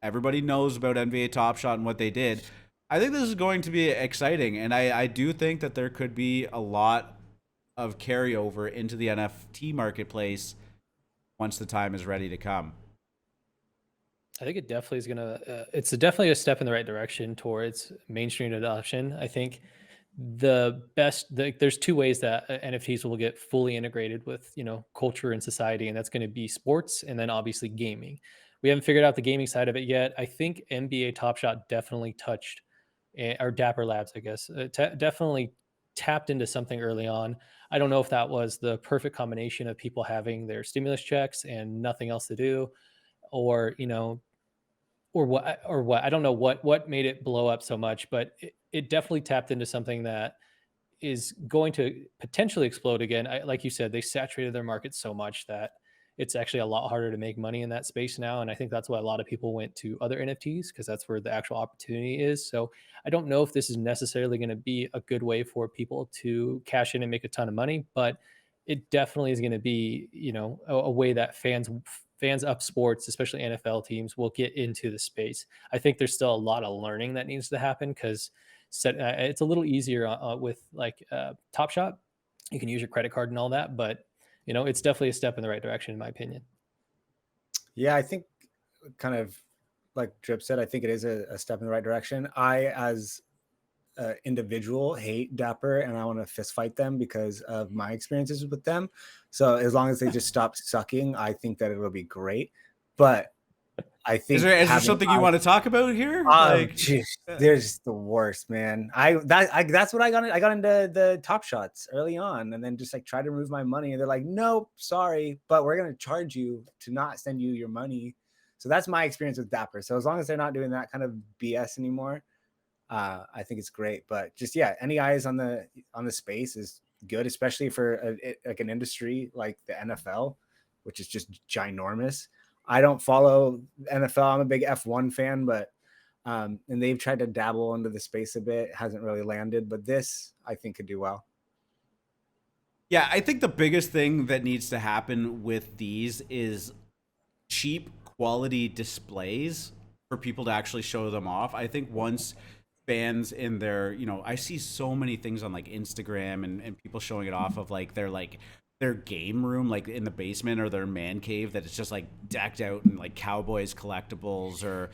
everybody knows about NBA Top Shot and what they did. I think this is going to be exciting, and I do think that there could be a lot of carryover into the NFT marketplace once the time is ready to come. I think it definitely is gonna. It's definitely a step in the right direction towards mainstream adoption. I think there's two ways that NFTs will get fully integrated with culture and society, and that's going to be sports and then obviously gaming. We haven't figured out the gaming side of it yet. I think NBA Top Shot definitely touched, or Dapper Labs, I guess, definitely tapped into something early on. I don't know if that was the perfect combination of people having their stimulus checks and nothing else to do, or or what I don't know what made it blow up so much, but it definitely tapped into something that is going to potentially explode again. Like you said, they saturated their market so much that it's actually a lot harder to make money in that space now. And I think that's why a lot of people went to other NFTs, because that's where the actual opportunity is. So I don't know if this is necessarily going to be a good way for people to cash in and make a ton of money, but it definitely is going to be, a way that fans up sports, especially NFL teams, will get into the space. I think there's still a lot of learning that needs to happen, because it's a little easier with Top Shot. You can use your credit card and all that, but it's definitely a step in the right direction, in my opinion. Yeah, I think kind of like Drip said, I think it is a step in the right direction. I, as an individual, hate Dapper, and I want to fist fight them because of my experiences with them. So as long as they just stop sucking, I think that it'll be great. But I think is there something you want to talk about here? They're just the worst, man. That's what I got. I got into the Top Shots early on, and then just tried to remove my money, and they're like, "Nope, sorry, but we're gonna charge you to not send you your money." So that's my experience with Dapper. So as long as they're not doing that kind of BS anymore, I think it's great. But just yeah, any eyes on the space is good, especially for like an industry like the NFL, which is just ginormous. I don't follow NFL. I'm a big F1 fan, but and they've tried to dabble into the space a bit. It hasn't really landed, but this I think could do well. Yeah, I think the biggest thing that needs to happen with these is cheap quality displays for people to actually show them off. I think once fans in their, I see so many things on like Instagram and people showing it off of like their game room, like in the basement or their man cave, that it's just like decked out in like Cowboys collectibles or,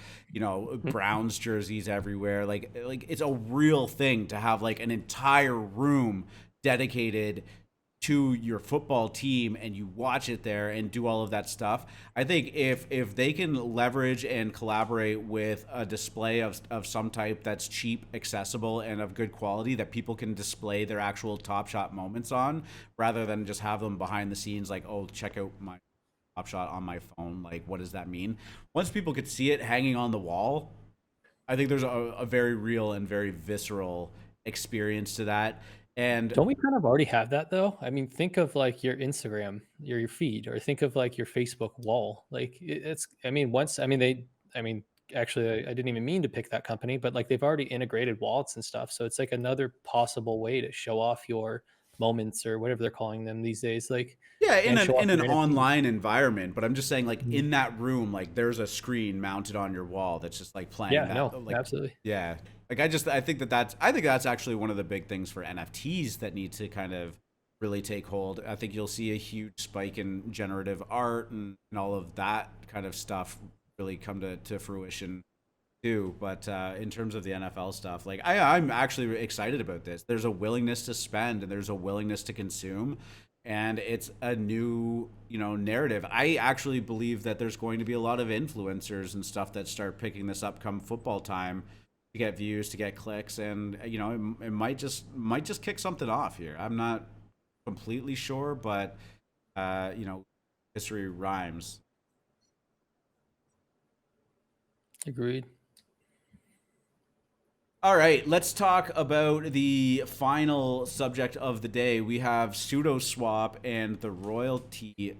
Browns jerseys everywhere. Like it's a real thing to have like an entire room dedicated to your football team and you watch it there and do all of that stuff. I think if they can leverage and collaborate with a display of some type that's cheap, accessible, and of good quality that people can display their actual Top Shot moments on, rather than just have them behind the scenes like, oh, check out my Top Shot on my phone. Like, what does that mean? Once people could see it hanging on the wall, I think there's a very real and very visceral experience to that. And don't we kind of already have that though? I mean, think of like your Instagram, your feed, or think of like your Facebook wall. Like actually, I didn't even mean to pick that company, but like they've already integrated wallets and stuff. So it's like another possible way to show off your moments or whatever they're calling them these days. Like, yeah, in and an NFT. online environment, but I'm just saying, like in that room, like there's a screen mounted on your wall that's just like playing. Yeah, that, no, like, absolutely. Yeah, like I think that's actually one of the big things for NFTs that need to kind of really take hold. I think you'll see a huge spike in generative art and all of that kind of stuff really come to fruition too. But in terms of the NFL stuff, like I'm actually excited about this. There's a willingness to spend and there's a willingness to consume, and it's a new narrative. I actually believe that there's going to be a lot of influencers and stuff that start picking this up come football time to get views, to get clicks, and it might just kick something off here. I'm not completely sure, but history rhymes. Agreed. All right, let's talk about the final subject of the day. We have Sudoswap and the royalty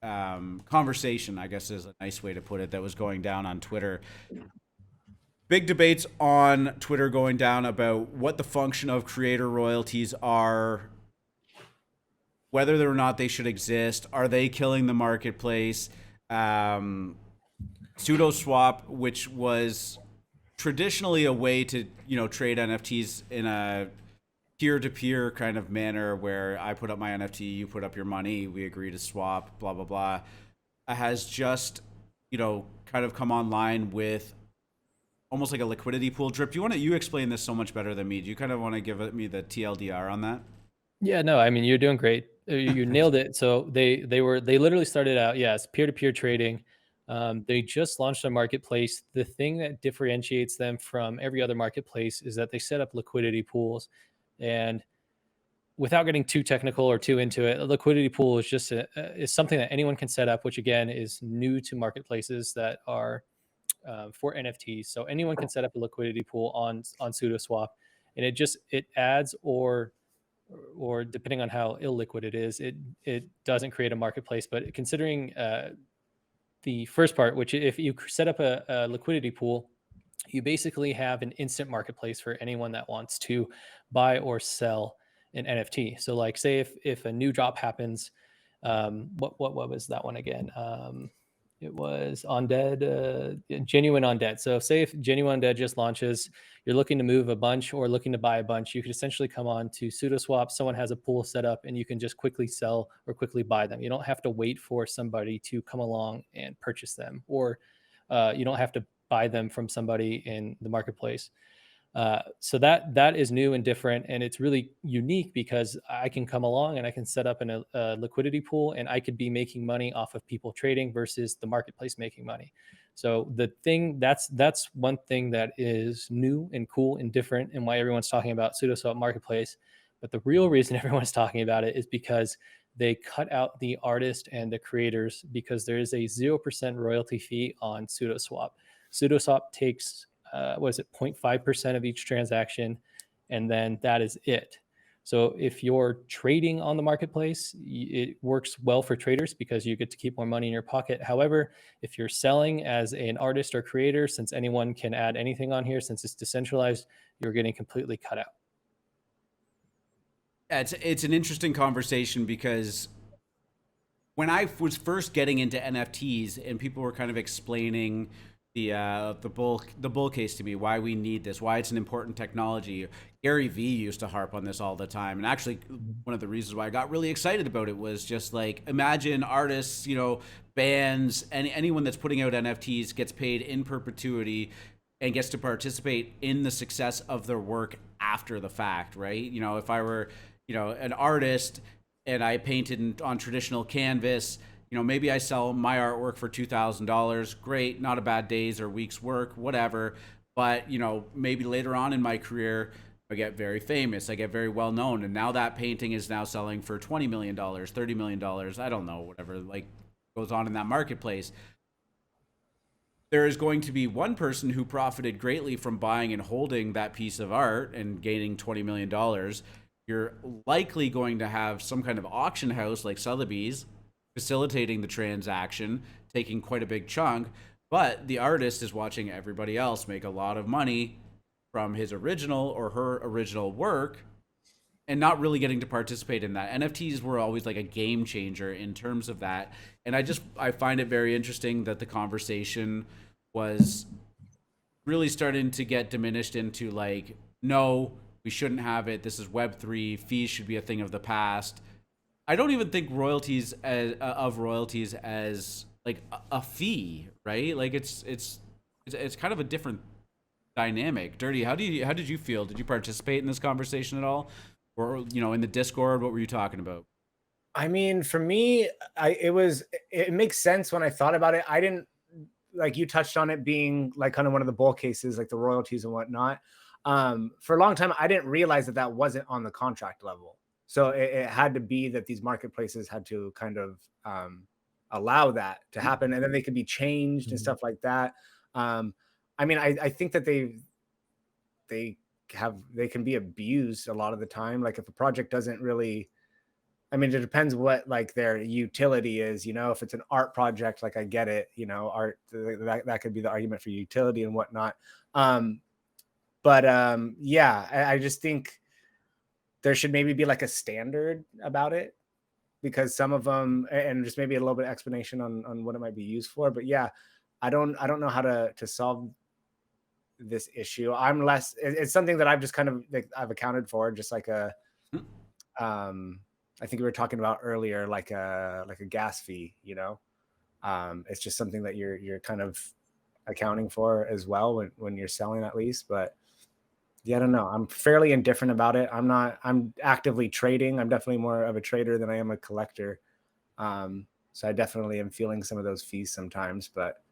conversation, I guess is a nice way to put it, that was going down on Twitter. Big debates on Twitter going down about what the function of creator royalties are, whether or not they should exist. Are they killing the marketplace? Sudoswap, which was traditionally a way to trade NFTs in a peer-to-peer kind of manner, where I put up my NFT, you put up your money, we agree to swap, blah blah blah, has just kind of come online with almost like a liquidity pool. Drip, you explain this so much better than me. Do you kind of want to give me the TLDR on that? Yeah, no, I mean, you're doing great. You nailed it. So they literally started out, yes, peer-to-peer trading. They just launched a marketplace. The thing that differentiates them from every other marketplace is that they set up liquidity pools. And without getting too technical or too into it, a liquidity pool is just is something that anyone can set up, which again is new to marketplaces that are for NFTs. So anyone can set up a liquidity pool on Sudoswap, and it adds or depending on how illiquid it is, it doesn't create a marketplace. But considering the first part, which if you set up a liquidity pool, you basically have an instant marketplace for anyone that wants to buy or sell an NFT. So like say if a new drop happens, what was that one again? It was Undead, Genuine Undead. So say if Genuine Undead just launches, you're looking to move a bunch or looking to buy a bunch, you could essentially come on to Sudoswap. Someone has a pool set up and you can just quickly sell or quickly buy them. You don't have to wait for somebody to come along and purchase them, or you don't have to buy them from somebody in the marketplace. So that is new and different, and it's really unique because I can come along and I can set up a liquidity pool, and I could be making money off of people trading versus the marketplace making money. So that's one thing that is new and cool and different, and why everyone's talking about Sudoswap marketplace. But the real reason everyone's talking about it is because they cut out the artist and the creators because there is a 0% royalty fee on Sudoswap. Sudoswap takes, 0.5% of each transaction, and then that is it. So if you're trading on the marketplace, it works well for traders because you get to keep more money in your pocket. However, if you're selling as an artist or creator, since anyone can add anything on here, since it's decentralized, you're getting completely cut out. Yeah, it's an interesting conversation because when I was first getting into NFTs and people were kind of explaining the bull case to me, why we need this, why it's an important technology. Gary Vee used to harp on this all the time, and actually one of the reasons why I got really excited about it was just like, imagine artists, bands, anyone that's putting out NFTs gets paid in perpetuity and gets to participate in the success of their work after the fact, right? If I were, an artist and I painted on traditional canvas, maybe I sell my artwork for $2,000. Great, not a bad day's or week's work, whatever. But, maybe later on in my career, I get very famous, I get very well known, and now that painting is now selling for $20 million, $30 million, I don't know, whatever, like goes on in that marketplace. There is going to be one person who profited greatly from buying and holding that piece of art and gaining $20 million. You're likely going to have some kind of auction house like Sotheby's facilitating the transaction, taking quite a big chunk, but the artist is watching everybody else make a lot of money from his original or her original work and not really getting to participate in that. NFTs were always like a game changer in terms of that. And I find it very interesting that the conversation was really starting to get diminished into like, no, we shouldn't have it. This is Web3. Fees should be a thing of the past. I don't even think royalties as like a fee, right? Like it's kind of a different dynamic. Dirty, how did you feel? Did you participate in this conversation at all, or in the Discord? What were you talking about? I mean, for me, it makes sense when I thought about it. I didn't, like you touched on it being like kind of one of the bull cases, like the royalties and whatnot. For a long time, I didn't realize that wasn't on the contract level. So it had to be that these marketplaces had to kind of allow that to happen, and then they could be changed and stuff like that. I mean, I think that they can be abused a lot of the time. Like if a project doesn't really, I mean, it depends what like their utility is. If it's an art project, like I get it. Art that could be the argument for utility and whatnot. Yeah, I just think there should maybe be like a standard about it, because some of them, and just maybe a little bit of explanation on what it might be used for. But yeah, I don't know how to solve this issue. It's something that I've just kind of like I've accounted for, just like I think we were talking about earlier, like a gas fee, it's just something that you're kind of accounting for as well when you're selling, at least. But yeah, I don't know. I'm fairly indifferent about it. I'm actively trading. I'm definitely more of a trader than I am a collector. So I definitely am feeling some of those fees sometimes, but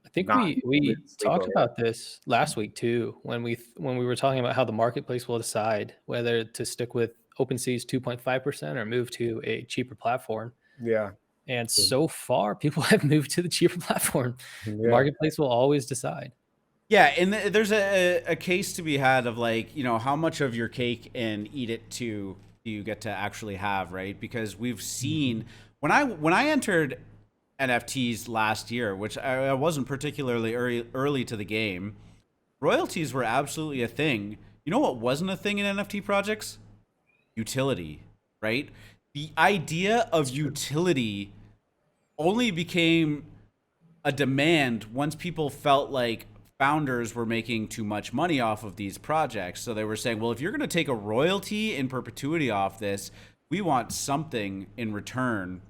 I think we talked about this last week too, when we were talking about how the marketplace will decide whether to stick with OpenSea's 2.5% or move to a cheaper platform. Yeah. And so far, people have moved to the cheaper platform. Yeah. The marketplace will always decide. Yeah, and there's a case to be had of like, how much of your cake and eat it too do you get to actually have, right? Because we've seen when I entered NFTs last year, which I wasn't particularly early to the game, royalties were absolutely a thing. You know what wasn't a thing in NFT projects? Utility, right? The idea of utility only became a demand once people felt like founders were making too much money off of these projects. So they were saying, well, if you're going to take a royalty in perpetuity off this, we want something in return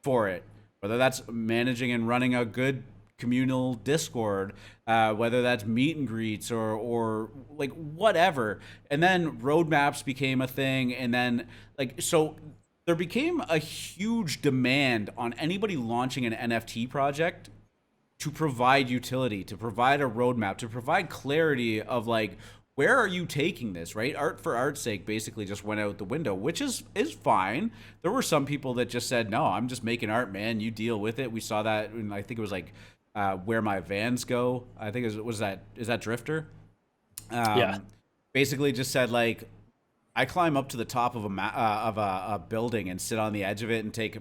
for it. Whether that's managing and running a good communal Discord, whether that's meet and greets or like whatever. And then roadmaps became a thing. And then so there became a huge demand on anybody launching an NFT project to provide utility, to provide a roadmap, to provide clarity of like where are you taking this, right? Art for art's sake basically just went out the window, which is fine. There were some people that just said, no, I'm just making art, man. You deal with it. We saw that, and I think it was like Where My Vans Go. I think is that Drifter? Yeah. Basically just said like, I climb up to the top of a building and sit on the edge of it and take,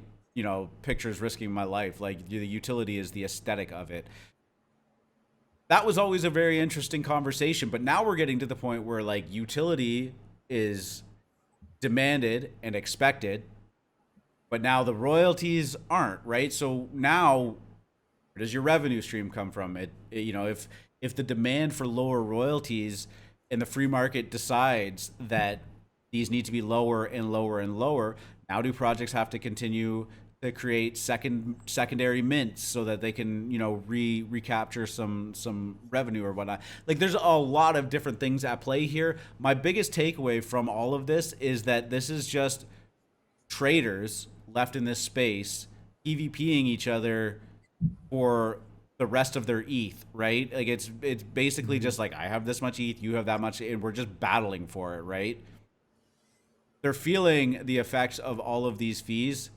pictures risking my life. Like the utility is the aesthetic of it. That was always a very interesting conversation, but now we're getting to the point where like utility is demanded and expected, but now the royalties aren't, right? So now where does your revenue stream come from? If the demand for lower royalties and the free market decides that these need to be lower and lower and lower, now do projects have to continue to create secondary mints so that they can recapture some revenue or whatnot? Like there's a lot of different things at play here. My biggest takeaway from all of this is that this is just traders left in this space PvPing each other for the rest of their ETH, right? Like it's basically just like, I have this much ETH, you have that much, and we're just battling for it, right? They're feeling the effects of all of these fees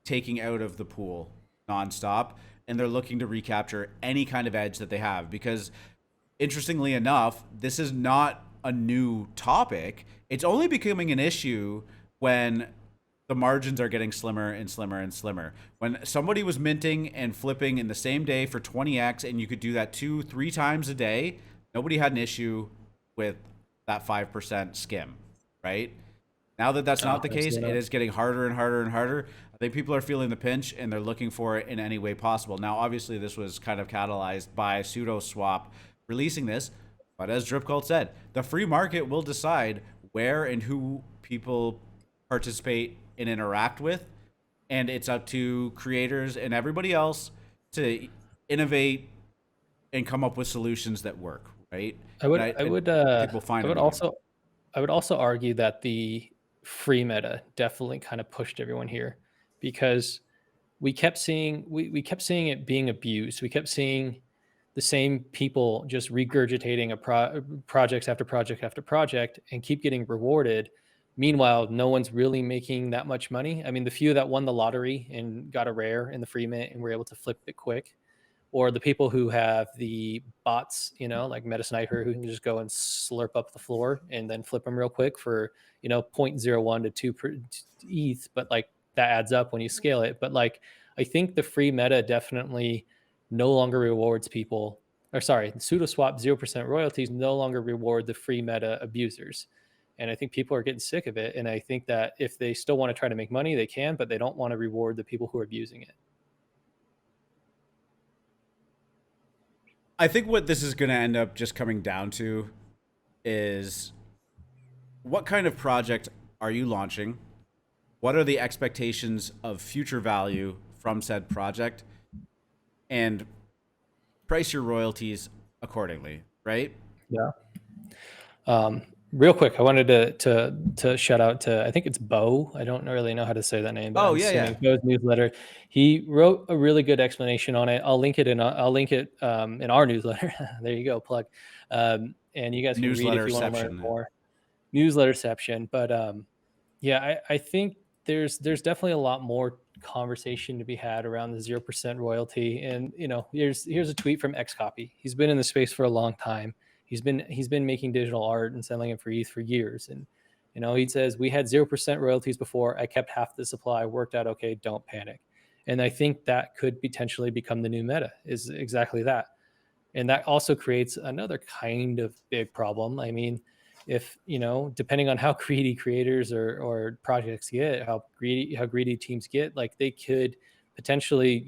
taking out of the pool nonstop, and they're looking to recapture any kind of edge that they have. Because interestingly enough, this is not a new topic. It's only becoming an issue when the margins are getting slimmer and slimmer and slimmer. When somebody was minting and flipping in the same day for 20x, and you could do that 2-3 times a day, nobody had an issue with that 5% skim, right? Now that that's not the case, it is getting harder and harder and harder. I think people are feeling the pinch, and they're looking for it in any way possible. Now, obviously, this was kind of catalyzed by Sudoswap releasing this, but as Dripcult said, the free market will decide where and who people participate and interact with, and it's up to creators and everybody else to innovate and come up with solutions that work, right? I would also argue that the free meta definitely kind of pushed everyone here, because we kept seeing it being abused. We kept seeing the same people just regurgitating projects after project after project and keep getting rewarded. Meanwhile, no one's really making that much money. I mean, the few that won the lottery and got a rare in the free mint and were able to flip it quick, or the people who have the bots, like Meta Sniper, who can just go and slurp up the floor and then flip them real quick for, 0.01 to 2 per ETH. But like that adds up when you scale it. But like, I think the free meta definitely no longer rewards people, or sorry, Sudoswap 0% royalties no longer reward the free meta abusers. And I think people are getting sick of it. And I think that if they still want to try to make money, they can, but they don't want to reward the people who are abusing it. I think what this is going to end up just coming down to is, what kind of project are you launching? What are the expectations of future value from said project? And price your royalties accordingly, right? Yeah. Real quick, I wanted to shout out to, I think it's Bo. I don't really know how to say that name, but Bo's newsletter. He wrote a really good explanation on it. I'll link it in our newsletter. There you go, plug. And you guys can read if you want to learn more. Newsletterception. But I think there's definitely a lot more conversation to be had around the 0% royalty. And here's a tweet from Xcopy. He's been in the space for a long time. He's been making digital art and selling it for ETH for years. And, he says, we had 0% royalties before. I kept half the supply, worked out okay, don't panic. And I think that could potentially become the new meta, is exactly that. And that also creates another kind of big problem. I mean, if, depending on how greedy creators or projects get, how greedy teams get, like they could potentially,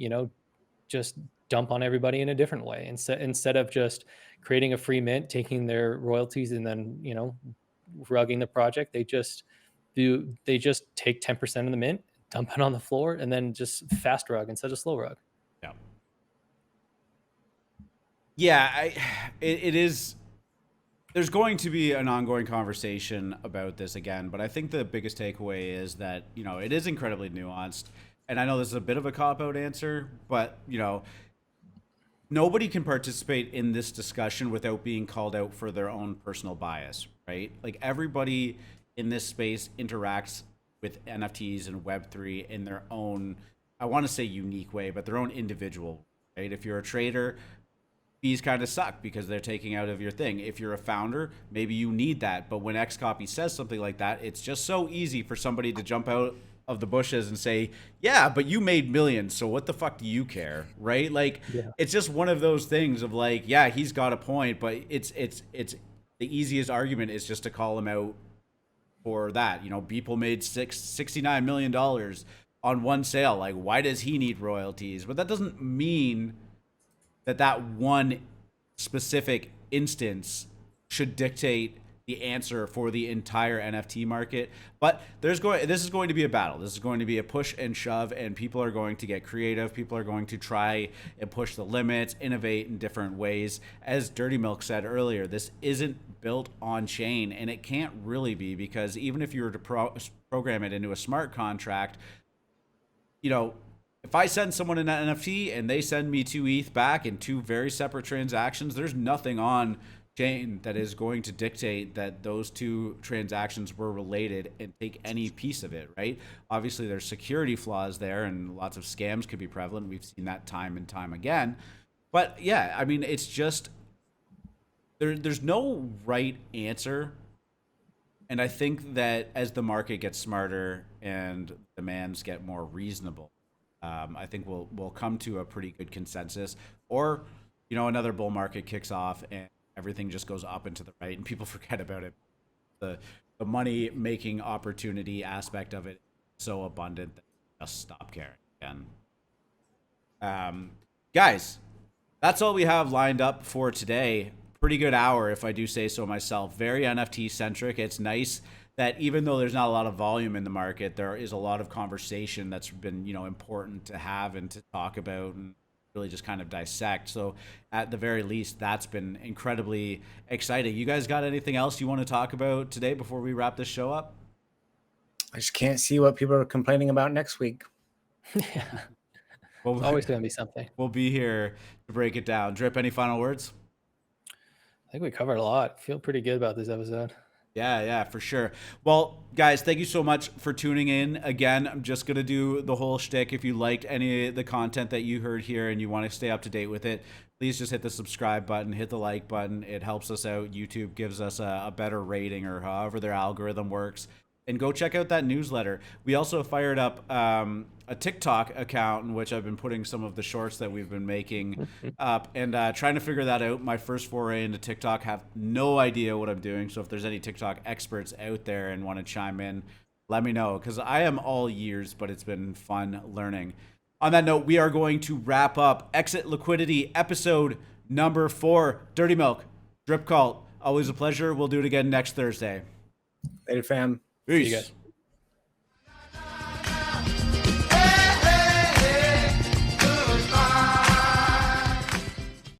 just dump on everybody in a different way. Instead of just creating a free mint, taking their royalties and then, rugging the project, they just take 10% of the mint, dump it on the floor, and then just fast rug instead of slow rug. Yeah. Yeah, it is. There's going to be an ongoing conversation about this again, but I think the biggest takeaway is that, it is incredibly nuanced. And I know this is a bit of a cop-out answer, but, nobody can participate in this discussion without being called out for their own personal bias, right? Like everybody in this space interacts with NFTs and Web3 in their own, I want to say unique way, but their own individual, right? If you're a trader, fees kind of suck because they're taking out of your thing. If you're a founder, maybe you need that. But when Xcopy says something like that, it's just so easy for somebody to jump out of the bushes and say, yeah, but you made millions, so what the fuck do you care, right? Like, Yeah. it's just one of those things of like, yeah, he's got a point, but it's the easiest argument is just to call him out for that. You know, Beeple made $69 million on one sale. Like, why does he need royalties? But that doesn't mean that one specific instance should dictate the answer for the entire NFT market. But this is going to be a battle. This is going to be a push and shove, and people are going to get creative. People are going to try and push the limits, innovate in different ways. As Dirty Milk said earlier, this isn't built on chain, and it can't really be, because even if you were to program it into a smart contract, you know, if I send someone an NFT and they send me 2 ETH back in 2 very separate transactions, there's nothing on chain that is going to dictate that those 2 transactions were related and take any piece of it, right? Obviously, there's security flaws there, and lots of scams could be prevalent. We've seen that time and time again. But yeah, I mean, it's just there's no right answer. And I think that as the market gets smarter and demands get more reasonable, I think we'll come to a pretty good consensus. Or, you know, another bull market kicks off and everything just goes up and to the right, and people forget about it. The money making opportunity aspect of it is so abundant that they just stop caring again. Guys, that's all we have lined up for today. Pretty good hour, if I do say so myself. Very NFT centric. It's nice that even though there's not a lot of volume in the market, there is a lot of conversation that's been, you know, important to have and to talk about and really just kind of dissect. So at the very least, that's been incredibly exciting. You guys got anything else you want to talk about today before we wrap this show up? I just can't see what people are complaining about next week. Yeah. Well, It's always going to be something. We'll be here to break it down. Drip, any final words? I think we covered a lot. Feel pretty good about this episode. Yeah, for sure. Well, guys, thank you so much for tuning in. Again, I'm just going to do the whole shtick. If you liked any of the content that you heard here and you want to stay up to date with it, please just hit the subscribe button, hit the like button. It helps us out. YouTube gives us a better rating, or however their algorithm works. And go check out that newsletter. We also fired up a TikTok account in which I've been putting some of the shorts that we've been making up, and trying to figure that out. My first foray into TikTok, have no idea what I'm doing. So if there's any TikTok experts out there and want to chime in, let me know, because I am all ears, but it's been fun learning. On that note, we are going to wrap up Exit Liquidity episode number 4. Dirty Milk, Drip Cult, always a pleasure. We'll do it again next Thursday. Later, fam. Peace. See you guys.